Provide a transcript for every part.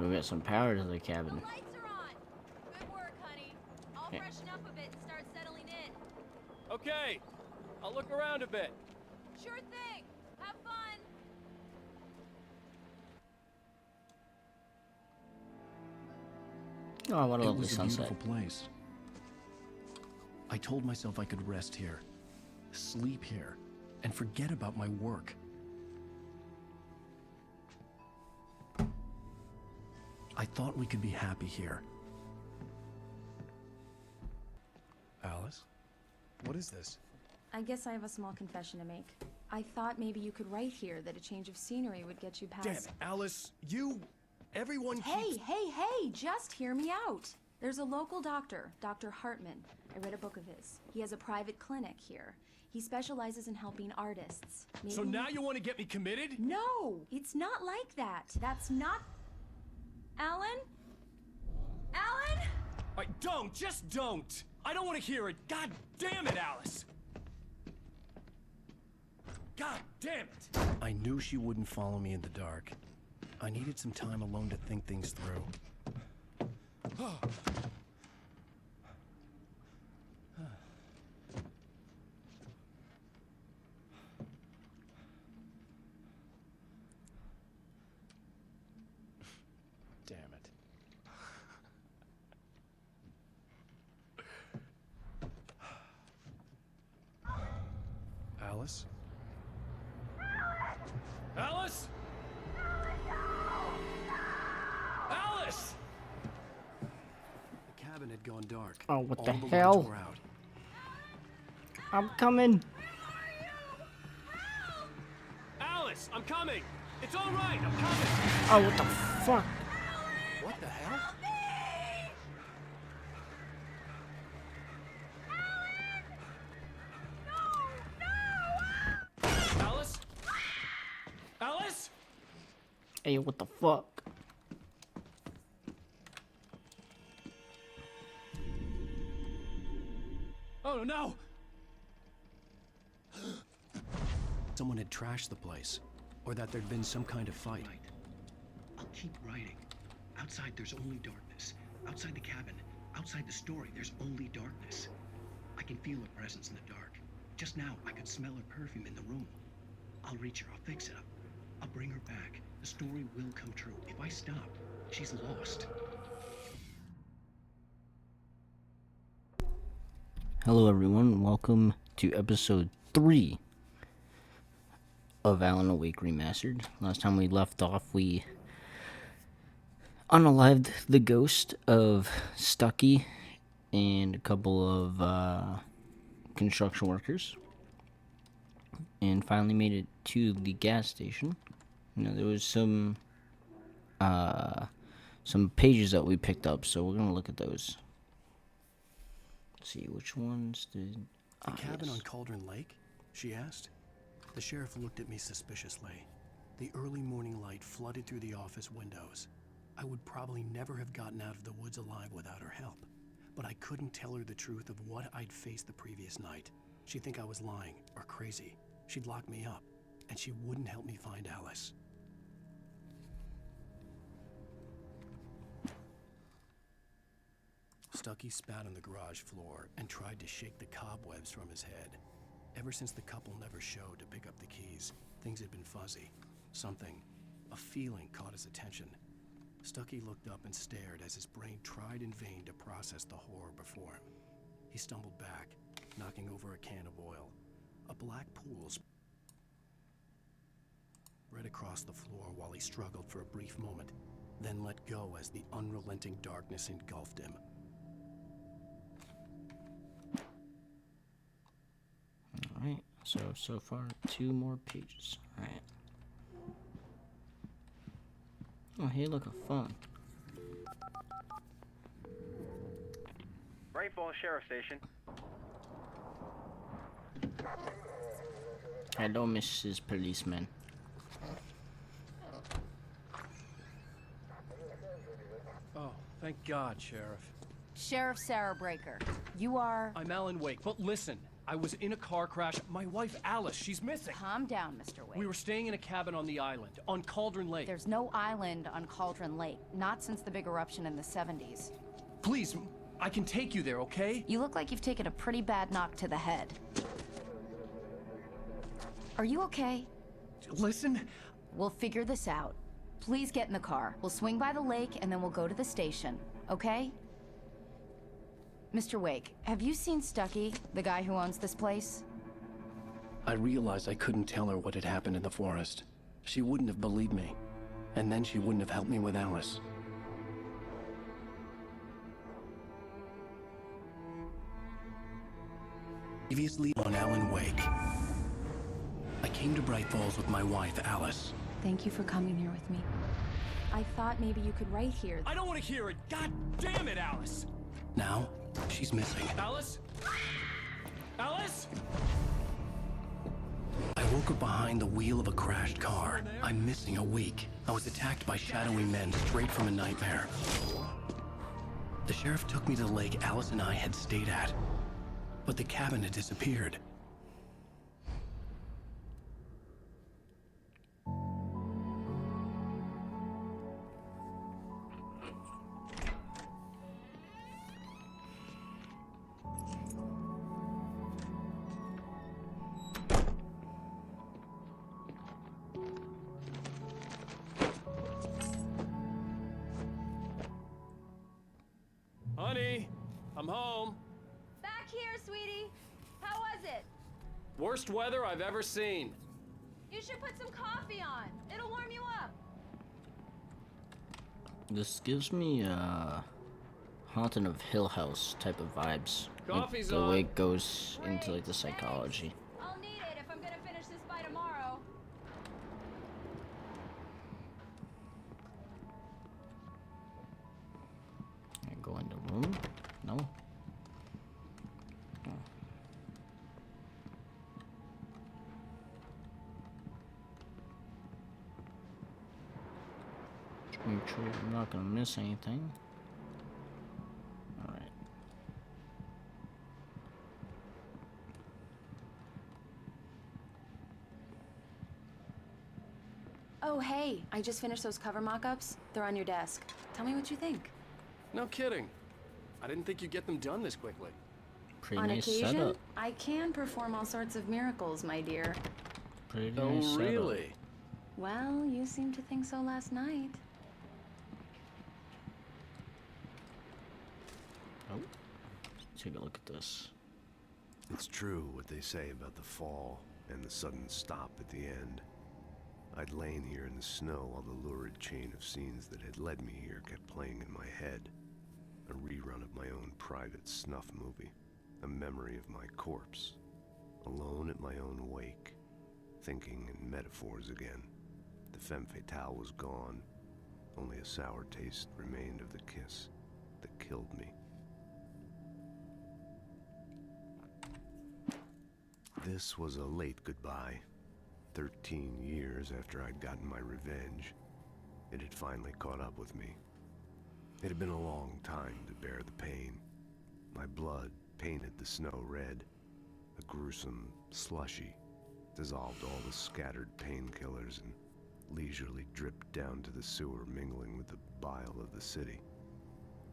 we got some power to the cabin. The lights are on. Good work, honey. I'll freshen up a bit and start settling in. Okay, I'll look around a bit. Sure thing. Have fun. Oh, what a It lovely was a sunset. beautiful place. I told myself I could rest here, sleep here, and forget about my work. I thought we could be happy here. Alice? What is this? I guess I have a small confession to make. I thought maybe you could write here that a change of scenery would get you past... Damn it, Alice, everyone Hey, just hear me out. There's a local doctor, Dr. Hartman. I read a book of his. He has a private clinic here. He specializes in helping artists. So now you want to get me committed? No, it's not like that. That's not... Alan? Alan? Just don't! I don't want to hear it! God damn it, Alice! God damn it! I knew she wouldn't follow me in the dark. I needed some time alone to think things through. Damn it. Alice? Alice? Alice! The cabin had gone dark. Oh, what the All lights hell? were out. I'm coming. Alice, I'm coming. It's all right, I'm coming. Oh, what the fuck? What the hell? Alice? Alice? Hey, what the fuck? Oh no! Someone had trashed the place, or that there'd been some kind of fight. I'll keep writing. Outside, there's only darkness. Outside the cabin, outside the story, there's only darkness. I can feel her presence in the dark. Just now, I could smell her perfume in the room. I'll reach her. I'll fix it up. I'll bring her back. The story will come true. If I stop, she's lost. Hello, everyone. Welcome to episode 3 of Alan Awake Remastered. Last time we left off, we unalived the ghost of Stucky and a couple of construction workers, and finally made it to the gas station. You know, there was some pages that we picked up, so we're gonna look at those. Let's see which ones did. The cabin yes. on Cauldron Lake? She asked. The sheriff looked at me suspiciously. The early morning light flooded through the office windows. I would probably never have gotten out of the woods alive without her help. But I couldn't tell her the truth of what I'd faced the previous night. She'd think I was lying or crazy. She'd lock me up, and she wouldn't help me find Alice. Stucky spat on the garage floor and tried to shake the cobwebs from his head. Ever since the couple never showed to pick up the keys, things had been fuzzy. Something, a feeling, caught his attention. Stucky looked up and stared as his brain tried in vain to process the horror before him. He stumbled back, knocking over a can of oil. A black pool spread across the floor while he struggled for a brief moment, then let go as the unrelenting darkness engulfed him. Alright, so far 2 more pages. Alright. Oh, hey, look, a phone. Rainfall Sheriff Station. Hello, Mrs. Policeman. Oh, thank God, Sheriff. Sheriff Sarah Breaker, you are... I'm Alan Wake, but listen, I was in a car crash. My wife, Alice, she's missing. Calm down, Mr. Wade. We were staying in a cabin on the island, on Cauldron Lake. There's no island on Cauldron Lake, not since the big eruption in the 70s. Please, I can take you there, okay? You look like you've taken a pretty bad knock to the head. Are you okay? Listen. We'll figure this out. Please get in the car. We'll swing by the lake and then we'll go to the station, okay? Mr. Wake, have you seen Stucky, the guy who owns this place? I realized I couldn't tell her what had happened in the forest. She wouldn't have believed me. And then she wouldn't have helped me with Alice. Previously on Alan Wake. I came to Bright Falls with my wife, Alice. Thank you for coming here with me. I thought maybe you could write here. I don't want to hear it. God damn it, Alice. Now, she's missing. Alice? Alice? I woke up behind the wheel of a crashed car. I'm missing a week. I was attacked by shadowy men straight from a nightmare. The sheriff took me to the lake Alice and I had stayed at. But the cabin had disappeared. Honey, I'm home. Back here, sweetie. How was it? Worst weather I've ever seen. You should put some coffee on. It'll warm you up. This gives me Haunting of Hill House type of vibes. Like, Coffee's the way on. it goes into Great, like the psychology. thanks. I'll need it if I'm gonna finish this by tomorrow. I go in the room. No. Oh. Make sure I'm not gonna miss anything. Alright. Oh, hey, I just finished those cover mock-ups. They're on your desk. Tell me what you think. No kidding. I didn't think you'd get them done this quickly. Pretty On nice occasion, setup. I can perform all sorts of miracles, my dear. Pretty nice setup. Well, you seemed to think so last night. Oh. Let's take a look at this. It's true what they say about the fall and the sudden stop at the end. I'd lain here in the snow while the lurid chain of scenes that had led me here kept playing in my head. A rerun of my own private snuff movie. A memory of my corpse. Alone at my own wake. Thinking in metaphors again. The femme fatale was gone. Only a sour taste remained of the kiss that killed me. This was a late goodbye. 13 years after I'd gotten my revenge, it had finally caught up with me. It had been a long time to bear the pain. My blood painted the snow red. A gruesome slushy dissolved all the scattered painkillers and leisurely dripped down to the sewer, mingling with the bile of the city,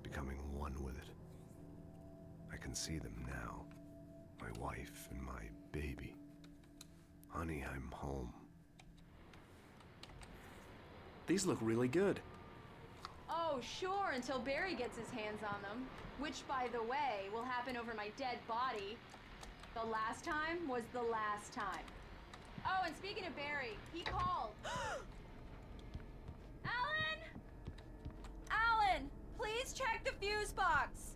becoming one with it. I can see them now, my wife and my baby. Honey, I'm home. These look really good. Oh, sure, until Barry gets his hands on them. Which, by the way, will happen over my dead body. The last time was the last time. Oh, and speaking of Barry, he called. Alan! Alan! Please check the fuse box!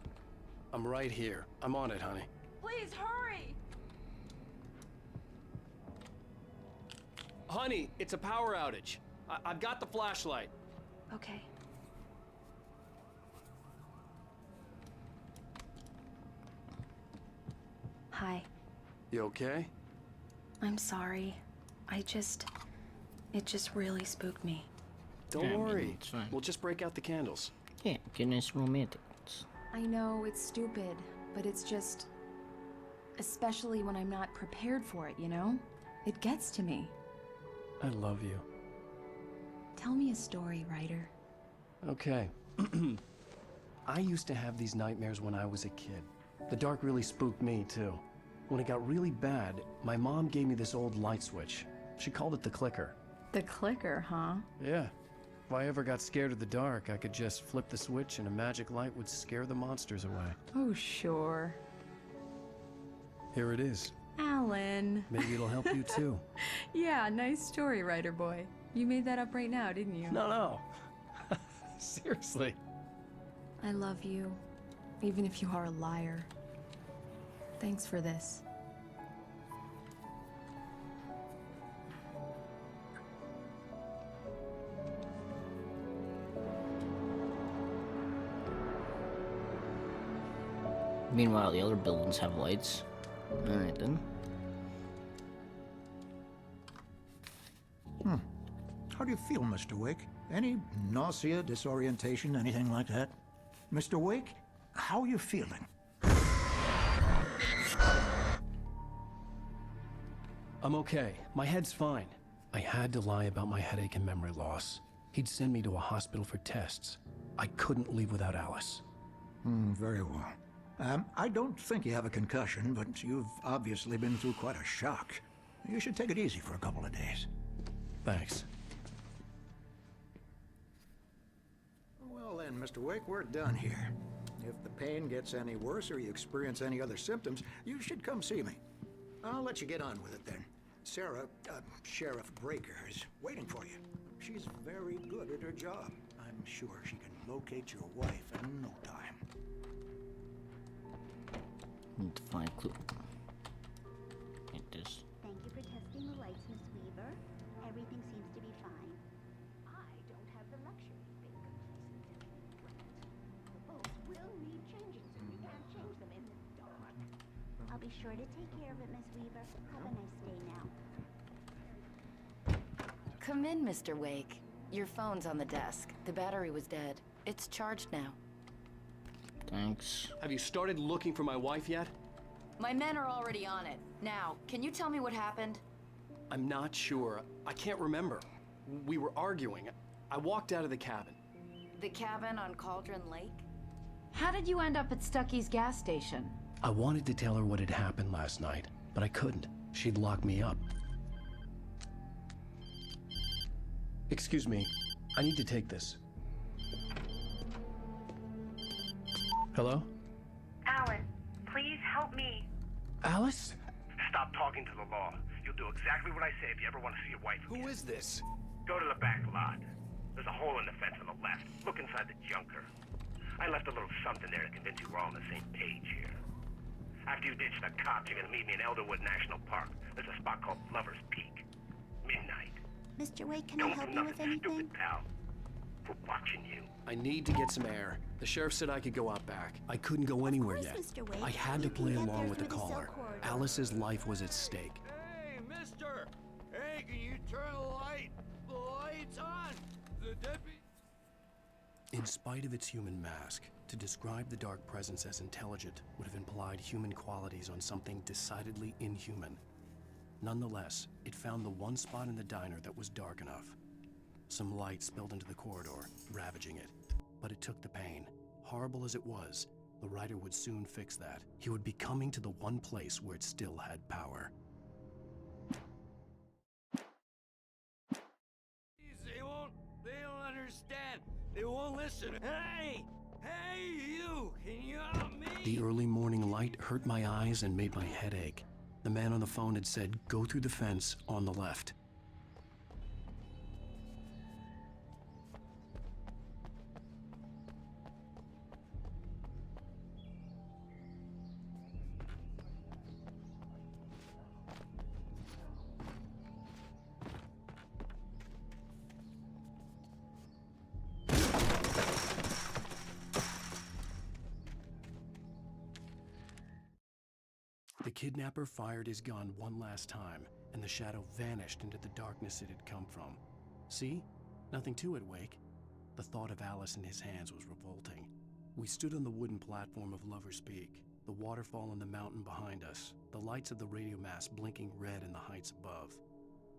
I'm right here. I'm on it, honey. Please hurry! Honey, it's a power outage. I've got the flashlight. Okay. Hi. You okay? I'm sorry. It just really spooked me. Don't Yeah, I mean, worry. it's fine. We'll just break out the candles. Yeah, get nice romantic. I know it's stupid, but it's just... Especially when I'm not prepared for it, you know? It gets to me. I love you. Tell me a story, writer. Okay. I used to have these nightmares when I was a kid. The dark really spooked me, too. When it got really bad, my mom gave me this old light switch. She called it the clicker. The clicker, huh? Yeah. If I ever got scared of the dark, I could just flip the switch and a magic light would scare the monsters away. Oh, sure. Here it is. Alan. Maybe it'll help you, too. Yeah, nice story, writer boy. You made that up right now, didn't you? No. Seriously. I love you, even if you are a liar. Thanks for this. Meanwhile, the other buildings have lights. Alright then. How do you feel, Mr. Wake? Any nausea, disorientation, anything like that? Mr. Wake, how are you feeling? I'm okay. My head's fine. I had to lie about my headache and memory loss. He'd send me to a hospital for tests. I couldn't leave without Alice. Very well. I don't think you have a concussion, but you've obviously been through quite a shock. You should take it easy for a couple of days. Thanks. Well then, Mr. Wake, we're done here. If the pain gets any worse or you experience any other symptoms, you should come see me. I'll let you get on with it then. Sarah, Sheriff Breaker, is waiting for you. She's very good at her job. I'm sure she can locate your wife in no time. Need to find clue. Get this. Thank you for testing the lights, Miss Weaver. Everything seems to be fine. I don't have the luxury of being complacent. The bulbs will need changing, so you can't change them in the dark. I'll be sure to take care of it, Miss Weaver. Have a nice day now. Come in, Mr. Wake. Your phone's on the desk. The battery was dead. It's charged now. Thanks. Have you started looking for my wife yet? My men are already on it. Now, can you tell me what happened? I'm not sure. I can't remember. We were arguing. I walked out of the cabin. The cabin on Cauldron Lake? How did you end up at Stucky's gas station? I wanted to tell her what had happened last night, but I couldn't. She'd lock me up. Excuse me. I need to take this. Hello? Alan, please help me. Alice? Stop talking to the law. You'll do exactly what I say if you ever want to see your wife again. Who is this? Go to the back lot. There's a hole in the fence on the left. Look inside the junker. I left a little something there to convince you we're all on the same page here. After you ditch the cops, you're gonna meet me in Elderwood National Park. There's a spot called Lover's Peak. Midnight. Mr. Wake, can I help you with anything? Stupid, pal. We're watching you. I need to get some air. The sheriff said I could go out back. I couldn't go anywhere yet. Mr. Wake. I had to You can play get along there with the through the cell caller. corridor. Alice's life was at stake. Hey, mister! Hey, can you turn the light? The light's on! The deputy... In spite of its human mask, to describe the dark presence as intelligent would have implied human qualities on something decidedly inhuman. Nonetheless, it found the one spot in the diner that was dark enough. Some light spilled into the corridor, ravaging it. But it took the pain. Horrible as it was, the writer would soon fix that. He would be coming to the one place where it still had power. They don't understand. They won't listen. Hey! Hey, you! Can you help me? The early morning light hurt my eyes and made my head ache. The man on the phone had said, go through the fence on the left. The kidnapper fired his gun one last time, and the shadow vanished into the darkness it had come from. See? Nothing to it, Wake. The thought of Alice in his hands was revolting. We stood on the wooden platform of Lover's Peak. the waterfall and the mountain behind us, the lights of the radio mast blinking red in the heights above.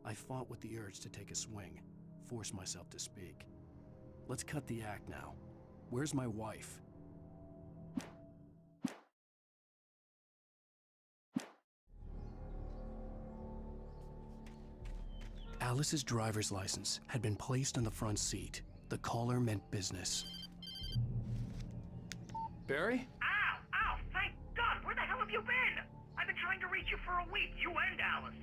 I fought with the urge to take a swing, force myself to speak. Let's cut the act now. Where's my wife? Alice's driver's license had been placed on the front seat. The caller meant business. Barry? Ow! Ow! Thank God! Where the hell have you been? I've been trying to reach you for a week, you and Alice.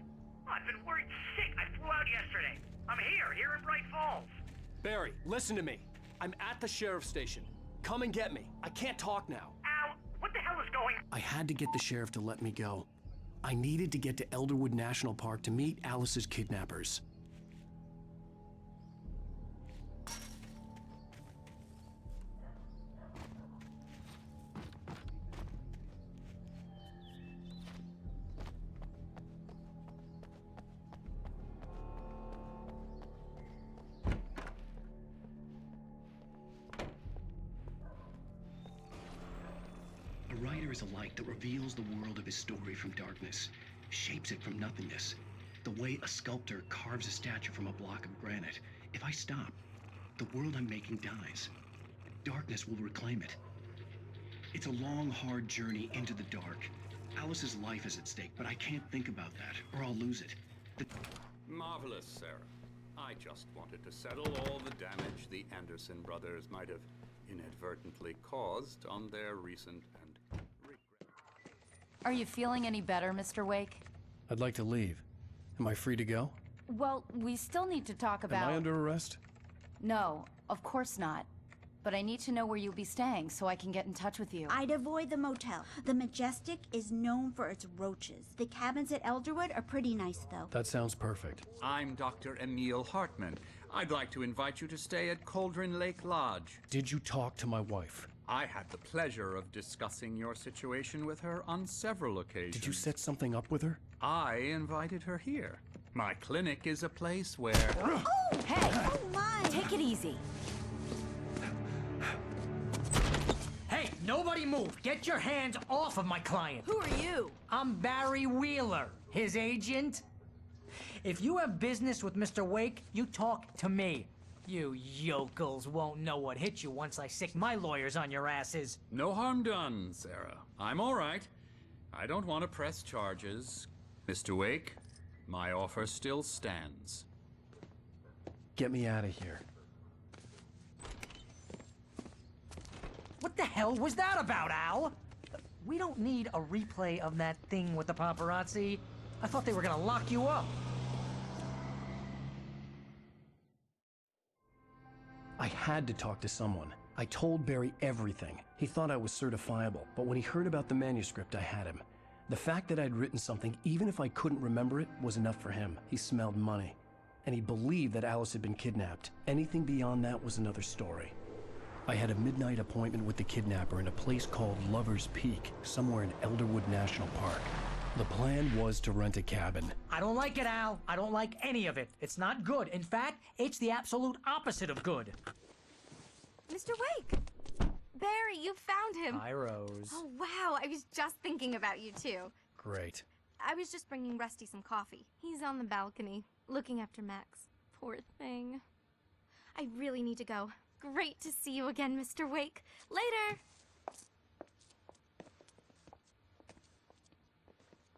I've been worried sick. I flew out yesterday. I'm here in Bright Falls. Barry, listen to me. I'm at the sheriff's station. Come and get me. I can't talk now. Al, what the hell is going on? I had to get the sheriff to let me go. I needed to get to Elderwood National Park to meet Alice's kidnappers. A writer is a light that reveals the world of his story from darkness, shapes it from nothingness. The way a sculptor carves a statue from a block of granite. If I stop, the world I'm making dies. Darkness will reclaim it. It's a long, hard journey into the dark. Alice's life is at stake, but I can't think about that, or I'll lose it. Marvelous, Sarah. I just wanted to settle all the damage the Anderson brothers might have inadvertently caused on their recent and Are you feeling any better, Mr. Wake? I'd like to leave. Am I free to go? Well, we still need to talk about... Am I under arrest? No, of course not. But I need to know where you'll be staying so I can get in touch with you. I'd avoid the motel. The Majestic is known for its roaches. The cabins at Elderwood are pretty nice, though. That sounds perfect. I'm Dr. Emil Hartman. I'd like to invite you to stay at Cauldron Lake Lodge. Did you talk to my wife? I had the pleasure of discussing your situation with her on several occasions. Did you set something up with her? I invited her here. My clinic is a place where... Oh! Hey! Oh, my! Take it easy. Hey, nobody move! Get your hands off of my client! Who are you? I'm Barry Wheeler, his agent. If you have business with Mr. Wake, you talk to me. You yokels won't know what hit you once I sick my lawyers on your asses. No harm done, Sarah. I'm all right. I don't want to press charges. Mr. Wake, my offer still stands. Get me out of here. What the hell was that about, Al? We don't need a replay of that thing with the paparazzi. I thought they were gonna lock you up. I had to talk to someone. I told Barry everything. He thought I was certifiable, but when he heard about the manuscript, I had him. The fact that I'd written something, even if I couldn't remember it, was enough for him. He smelled money. And he believed that Alice had been kidnapped. Anything beyond that was another story. I had a midnight appointment with the kidnapper in a place called Lover's Peak, somewhere in Elderwood National Park. The plan was to rent a cabin. I don't like it, Al. I don't like any of it. It's not good. In fact, it's the absolute opposite of good. Mr. Wake! Barry, you found him! Hi, Rose. Oh, wow. I was just thinking about you, too. Great. I was just bringing Rusty some coffee. He's on the balcony, looking after Max. Poor thing. I really need to go. Great to see you again, Mr. Wake. Later!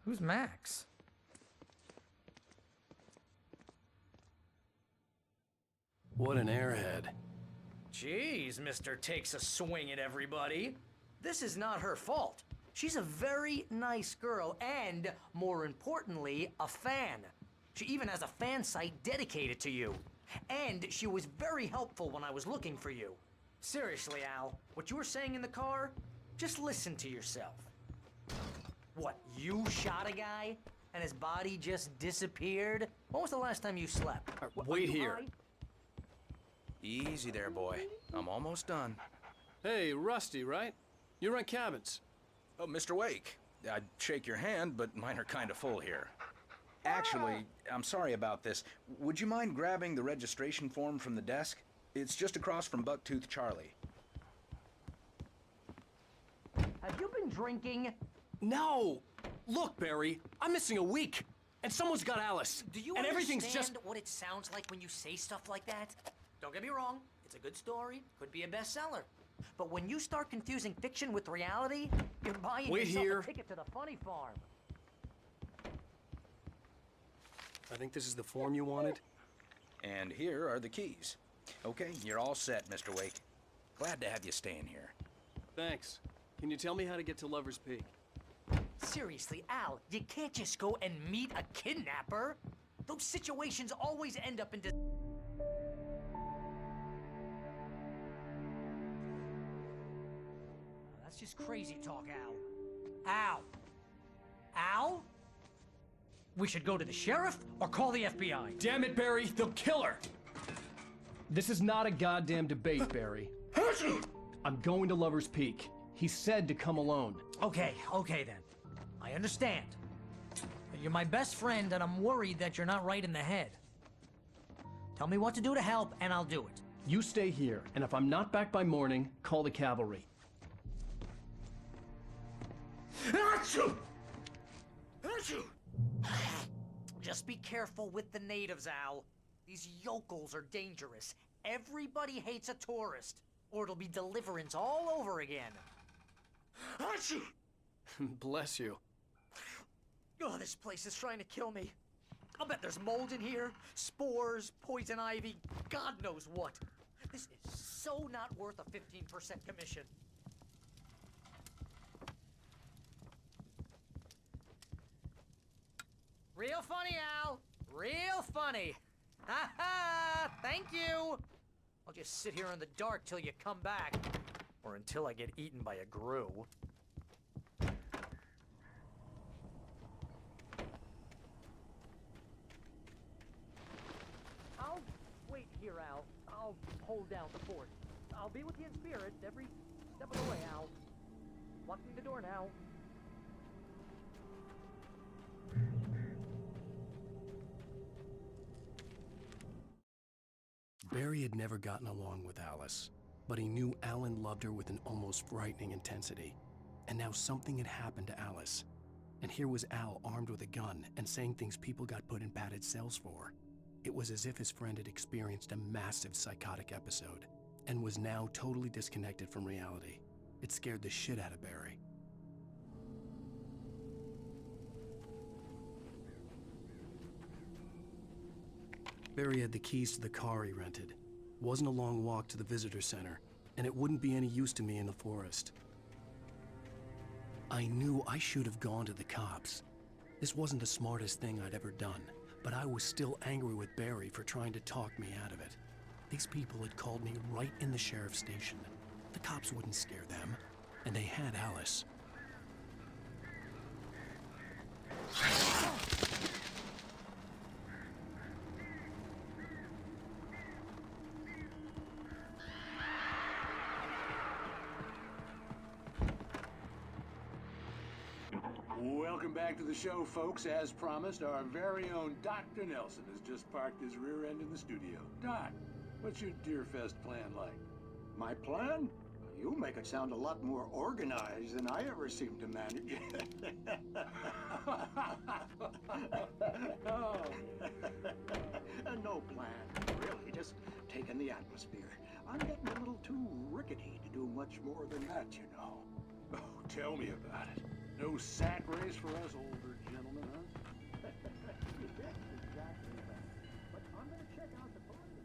Who's Max? What an airhead. Jeez, Mr. Takes a swing at everybody. This is not her fault. She's a very nice girl and, more importantly, a fan. She even has a fan site dedicated to you. And she was very helpful when I was looking for you. Seriously, Al, what you were saying in the car, just listen to yourself. What, you shot a guy and his body just disappeared? When was the last time you slept? Wait here. Easy there, boy. I'm almost done. Hey, Rusty, right? You rent cabins. Oh, Mr. Wake. I'd shake your hand, but mine are kind of full here. Actually, I'm sorry about this. Would you mind grabbing the registration form from the desk? It's just across from Bucktooth Charlie. How Have you been drinking? No! Look, Barry, I'm missing a week, and someone's got Alice. Do you and everything's understand just... what it sounds like when you say stuff like that? Don't get me wrong, it's a good story, could be a bestseller. But when you start confusing fiction with reality, you're buying Wait yourself here. a ticket to the funny farm. I think this is the form you wanted. And here are the keys. Okay, you're all set, Mr. Wake. Glad to have you staying here. Thanks. Can you tell me how to get to Lover's Peak? Seriously, Al, you can't just go and meet a kidnapper. Those situations always end up in That's just crazy talk, Al. Al? Al? We should go to the sheriff or call the FBI. Damn it, Barry, they'll kill her! This is not a goddamn debate, Barry. I'm going to Lover's Peak. He said to come alone. Okay then. I understand. But you're my best friend, and I'm worried that you're not right in the head. Tell me what to do to help, and I'll do it. You stay here, and if I'm not back by morning, call the cavalry. Achoo! Achoo! Just be careful with the natives, Al. These yokels are dangerous. Everybody hates a tourist, or it'll be Deliverance all over again. Achoo! Bless you. Oh, this place is trying to kill me. I'll bet there's mold in here, spores, poison ivy, God knows what. This is so not worth a 15% commission. Real funny, Al. Real funny. Ha ha! Thank you! I'll just sit here in the dark till you come back. Or until I get eaten by a grue. I'll wait here, Al. I'll hold down the fort. I'll be with you in spirit every step of the way, Al. Locking the door now. Barry had never gotten along with Alice, but he knew Alan loved her with an almost frightening intensity. And now something had happened to Alice. And here was Al armed with a gun and saying things people got put in padded cells for. It was as if his friend had experienced a massive psychotic episode and was now totally disconnected from reality. It scared the shit out of Barry. Barry had the keys to the car he rented. It wasn't a long walk to the visitor center, and it wouldn't be any use to me in the forest. I knew I should have gone to the cops. This wasn't the smartest thing I'd ever done, but I was still angry with Barry for trying to talk me out of it. These people had called me right in the sheriff's station. The cops wouldn't scare them, and they had Alice. Welcome back to the show, folks. As promised, our very own Dr. Nelson has just parked his rear end in the studio. Doc, what's your Deerfest plan like? My plan? You make it sound a lot more organized than I ever seem to manage. Oh. No plan, really, just taking the atmosphere. I'm getting a little too rickety to do much more than that, you know. Oh, tell me about it. No sack race for us older gentlemen, huh? Yes, exactly that. But I'm gonna check out the political.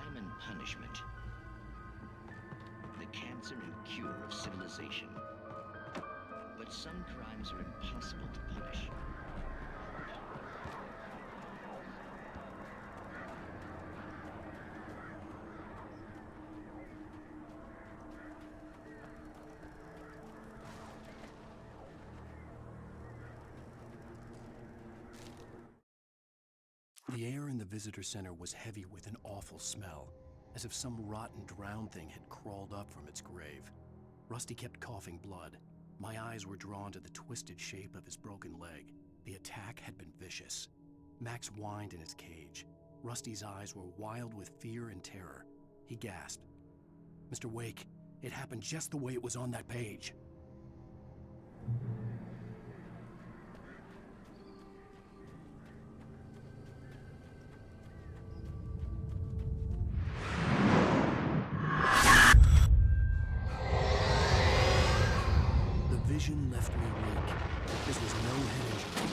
crime and punishment. The cancer and cure of civilization. But some crimes are impossible to punish. The air in the visitor center was heavy with an awful smell, as if some rotten drowned thing had crawled up from its grave. Rusty kept coughing blood. My eyes were drawn to the twisted shape of his broken leg. The attack had been vicious. Max whined in his cage. Rusty's eyes were wild with fear and terror. He gasped. "Mr. Wake, it happened just the way it was on that page." Vision left me weak. This was no head injury.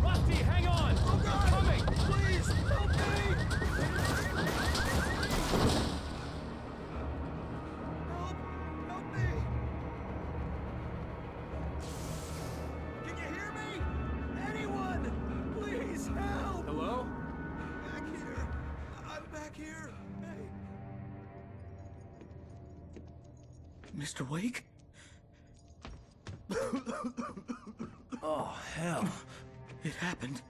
Rusty, hang on! Oh God! Coming! Please, help me! Help me! Can you hear me? Anyone? Please, help! Hello? Back here. I'm back here. Mr. Wake? Oh, hell. It happened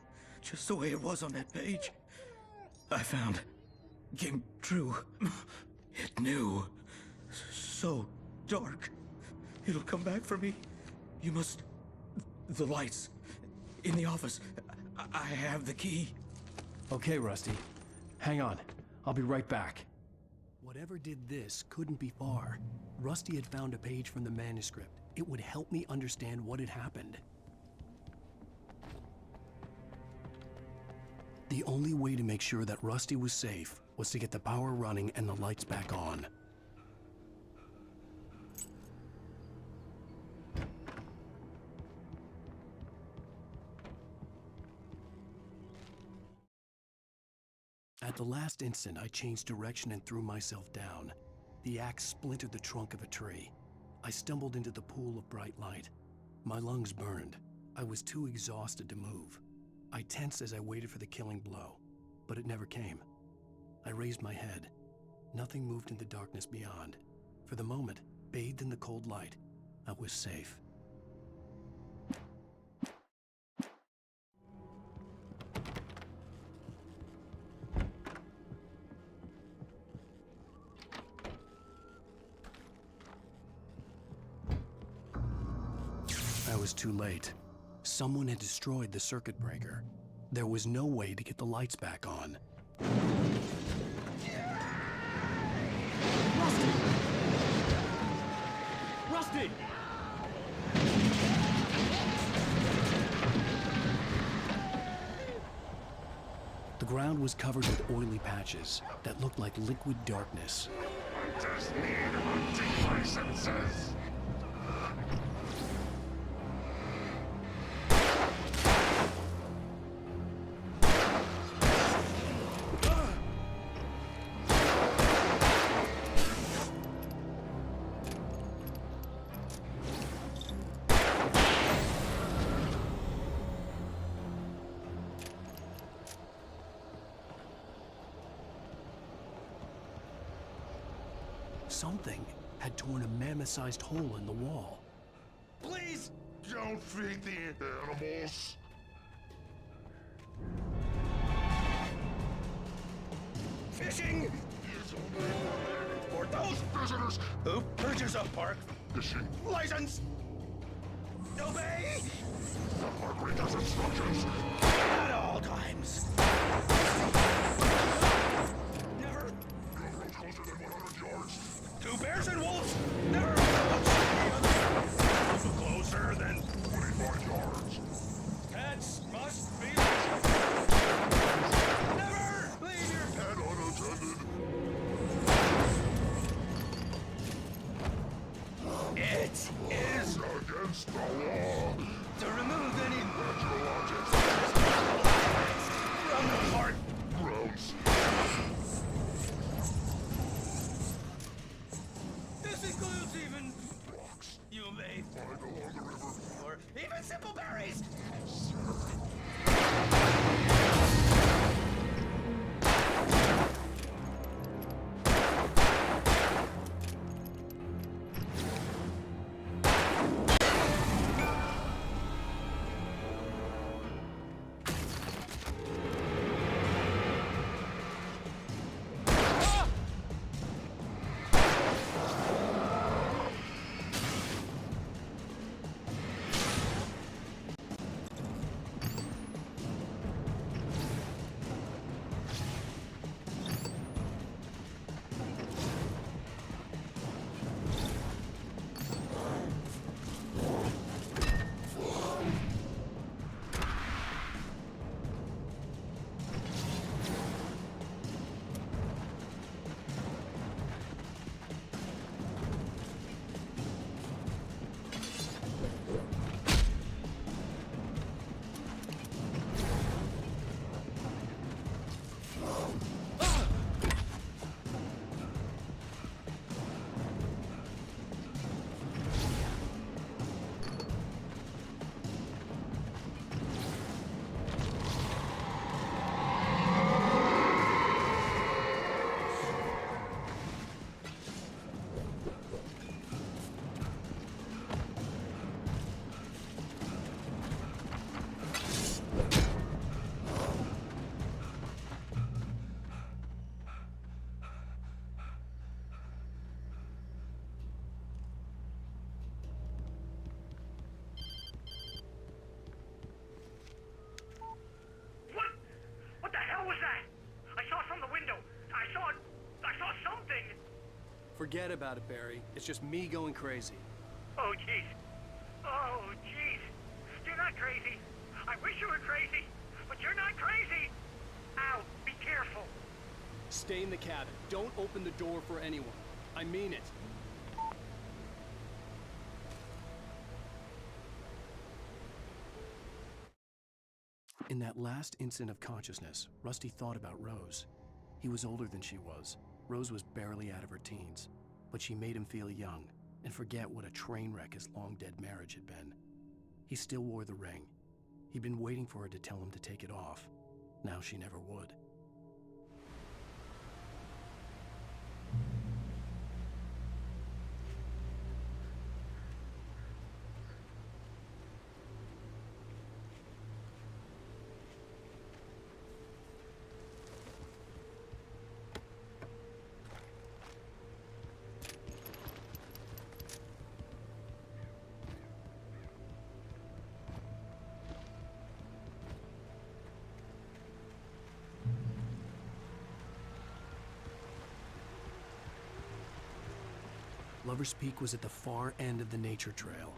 just the way it was on that page. I found. Came true. It knew. So dark. It'll come back for me. You must... The lights. In the office. I have the key. Okay, Rusty. Hang on. I'll be right back. Whatever did this couldn't be far. Rusty had found a page from the manuscript. It would help me understand what had happened. The only way to make sure that Rusty was safe was to get the power running and the lights back on. At the last instant, I changed direction and threw myself down. The axe splintered the trunk of a tree. I stumbled into the pool of bright light. My lungs burned. I was too exhausted to move. I tensed as I waited for the killing blow, but it never came. I raised my head. Nothing moved in the darkness beyond. For the moment, bathed in the cold light, I was safe. I was too late. Someone had destroyed the circuit breaker. There was no way to get the lights back on. Rusty! The ground was covered with oily patches that looked like liquid darkness. I just need hunting licenses. Something had torn a mammoth-sized hole in the wall. Please don't feed the animals. Fishing! For those visitors who purchase a park fishing license! Obey! The park reads instructions. At all times. Never. No road closer than 100 yards. 2 bears and wolves. Never. Closer than 25 yards. Pets must be. Never leave your pet unattended. It is against the law to remove any Forget about it, Barry. It's just me going crazy. Oh, jeez. Oh, jeez. You're not crazy. I wish you were crazy, but you're not crazy. Ow, be careful. Stay in the cabin. Don't open the door for anyone. I mean it. In that last instant of consciousness, Rusty thought about Rose. He was older than she was. Rose was barely out of her teens, but she made him feel young and forget what a train wreck his long-dead marriage had been. He still wore the ring. He'd been waiting for her to tell him to take it off. Now she never would. Lover's Peak was at the far end of the nature trail,